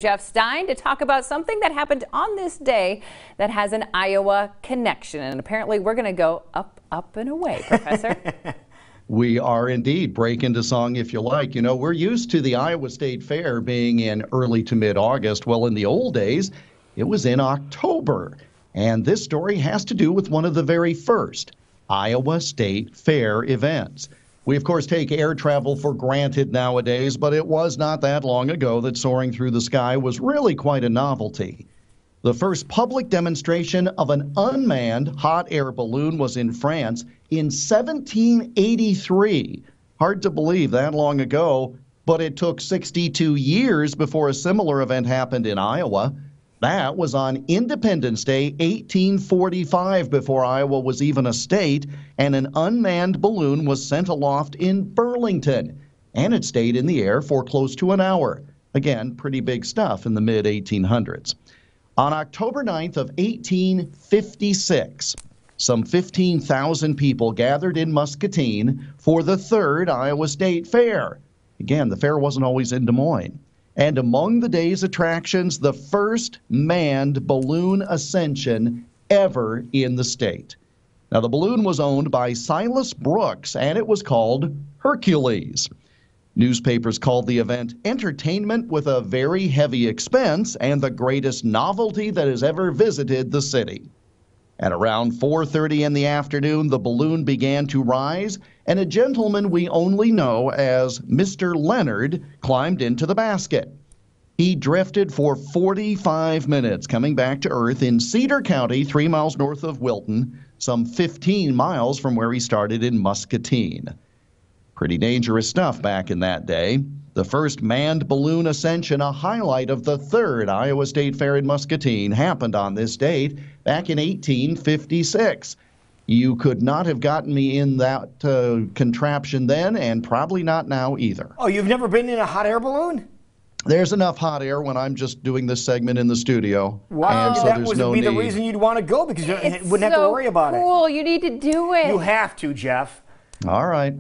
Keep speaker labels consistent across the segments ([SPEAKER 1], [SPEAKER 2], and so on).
[SPEAKER 1] Jeff Stein to talk about something that happened on this day that has an Iowa connection. And apparently we're going to go up, up, and away, Professor.
[SPEAKER 2] We are indeed. Break into song if you like. You know, we're used to the Iowa State Fair being in early to mid-August. Well, in the old days, it was in October. And this story has to do with one of the very first Iowa State Fair events. We, of course, take air travel for granted nowadays, but it was not that long ago that soaring through the sky was really quite a novelty. The first public demonstration of an unmanned hot air balloon was in France in 1783. Hard to believe that long ago, but it took 62 years before a similar event happened in Iowa. That was on Independence Day, 1845, before Iowa was even a state, and an unmanned balloon was sent aloft in Burlington, and it stayed in the air for close to an hour. Again, pretty big stuff in the mid-1800s. On October 9th of 1856, some 15,000 people gathered in Muscatine for the third Iowa State Fair. Again, the fair wasn't always in Des Moines. And among the day's attractions, the first manned balloon ascension ever in the state. Now, the balloon was owned by Silas Brooks, and it was called Hercules. Newspapers called the event entertainment with a very heavy expense and the greatest novelty that has ever visited the city. At around 4:30 in the afternoon, the balloon began to rise, and a gentleman we only know as Mr. Leonard climbed into the basket. He drifted for 45 minutes, coming back to Earth in Cedar County, 3 miles north of Wilton, some 15 miles from where he started in Muscatine. Pretty dangerous stuff back in that day. The first manned balloon ascension, a highlight of the third Iowa State Fair in Muscatine, happened on this date back in 1856. You could not have gotten me in that contraption then, and probably not now either.
[SPEAKER 3] Oh, you've never been in a hot air balloon?
[SPEAKER 2] There's enough hot air when I'm just doing this segment in the studio.
[SPEAKER 3] Wow,
[SPEAKER 2] and so
[SPEAKER 3] that
[SPEAKER 2] there's
[SPEAKER 3] would
[SPEAKER 2] no
[SPEAKER 3] be
[SPEAKER 2] need.
[SPEAKER 3] the reason you'd want to go, because you wouldn't have to worry about it.
[SPEAKER 1] Cool, you need to do it.
[SPEAKER 3] You have to, Jeff.
[SPEAKER 2] All right,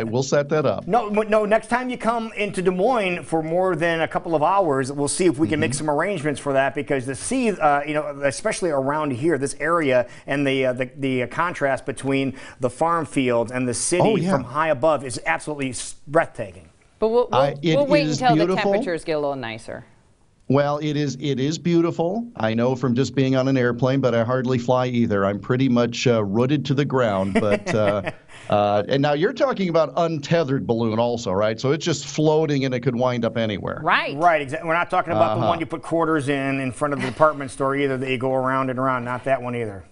[SPEAKER 2] we'll set that up.
[SPEAKER 3] No, next time you come into Des Moines for more than a couple of hours, we'll see if we can make some arrangements for that, because to see, especially around here, this area, and the contrast between the farm fields and the city from high above is absolutely breathtaking.
[SPEAKER 1] But we'll wait until
[SPEAKER 2] beautiful.
[SPEAKER 1] the temperatures get a little nicer.
[SPEAKER 2] Well, it is beautiful. I know from just being on an airplane, but I hardly fly either. I'm pretty much rooted to the ground. But and now you're talking about untethered balloon also, right? So it's just floating and it could wind up anywhere.
[SPEAKER 1] Right.
[SPEAKER 3] Right, exactly. We're not talking about the one you put quarters in front of the department store either, that you go around and around. Not that one either.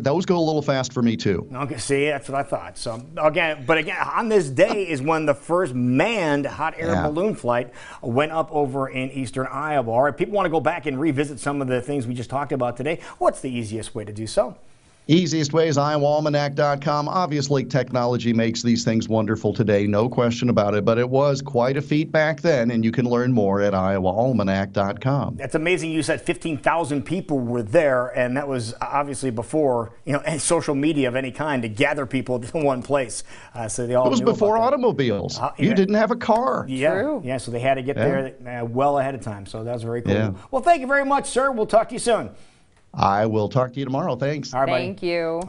[SPEAKER 2] Those go a little fast for me too.
[SPEAKER 3] Okay, see, that's what I thought. So again, on this day is when the first manned hot air balloon flight went up over in eastern Iowa. All right, people want to go back and revisit some of the things we just talked about today. What's the easiest way to do so?
[SPEAKER 2] Easiest way is iowaalmanac.com. Obviously, technology makes these things wonderful today, no question about it, but it was quite a feat back then, and you can learn more at iowaalmanac.com.
[SPEAKER 3] That's amazing. You said 15,000 people were there, and that was obviously before any social media of any kind to gather people to one place. So they all.
[SPEAKER 2] It was before automobiles. You didn't have a car.
[SPEAKER 3] Yeah,
[SPEAKER 1] True.
[SPEAKER 3] Yeah. So they had to get there well ahead of time. So that was very cool.
[SPEAKER 2] Yeah.
[SPEAKER 3] Well, thank you very much, sir. We'll talk to you soon.
[SPEAKER 2] I will talk to you tomorrow. Thanks.
[SPEAKER 3] All right,
[SPEAKER 1] Thank you.